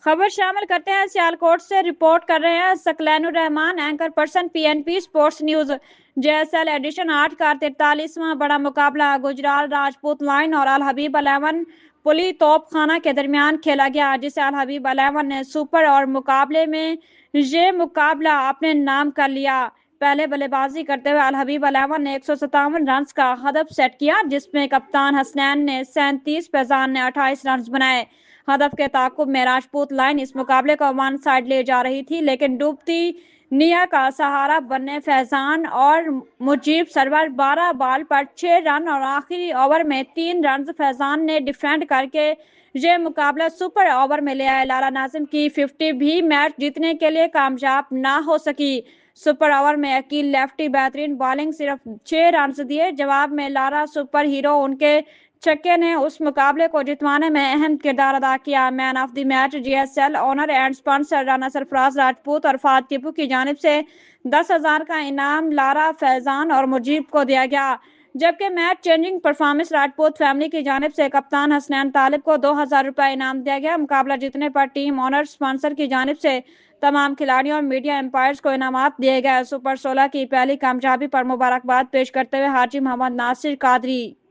खबर शामिल करते हैं, सियालकोट से रिपोर्ट कर रहे हैं Saqlainur Rehman, anchor person PNP sports news. JSL edition 8 का 43वां बड़ा मुकाबला गुजराल राजपूत लाइन और अल हबीब 11 पुली तोपखाना के दरमियान खेला गया, जिसे अल हबीब 11 ने सुपर और मुकाबले में ये मुकाबला अपने नाम कर लिया। पहले बल्लेबाजी करते हुए अल हबीब 11 ने 157 रन का हदफ सेट किया, जिसमें कप्तान हसनैन ने 37, फैजान ने 28 रन बनाए। हदफ के ताकुब में राजपूत लाइन इस मुकाबले को वन साइड ले जा रही थी, लेकिन डूबती निया का सहारा बनने फैजान और मुजीब सरवर 12 बॉल पर 6 रन और आखिरी ओवर में 3 रन फैजान ने डिफेंड करके ये मुकाबला सुपर ओवर में ले आए। लाला नाजिम की 50 भी मैच जीतने के लिए कामयाब ना हो सकी। सुपर ओवर में अकील लेफ्टी बेहतरीन बॉलिंग सिर्फ 6 रन दिए, जवाब में लारा सुपर हीरो उनके छक्के ने उस मुकाबले को जितवाने में अहम किरदार अदा किया। Man of the match GSL owner and sponsor Rana Sarfaraz Rajput और फात टीपू की जानिब से 10,000 का इनाम लारा, फैजान और मुजीब को दिया गया, जबकि match changing performance Rajput family की जानिब से कप्तान हसनैन तालिब को 2,000 रुपये इनाम दिया गया। मुकाबला जीतने पर टीम ओनर स्पॉन्सर की जानिब से तमाम खिलाड़ियों और मीडिया एम्पायर्स को इनामात दिए गए। सुपर 16 की पहली कामयाबी पर मुबारकबाद पेश करते हुए हाजी मोहम्मद नासिर कादरी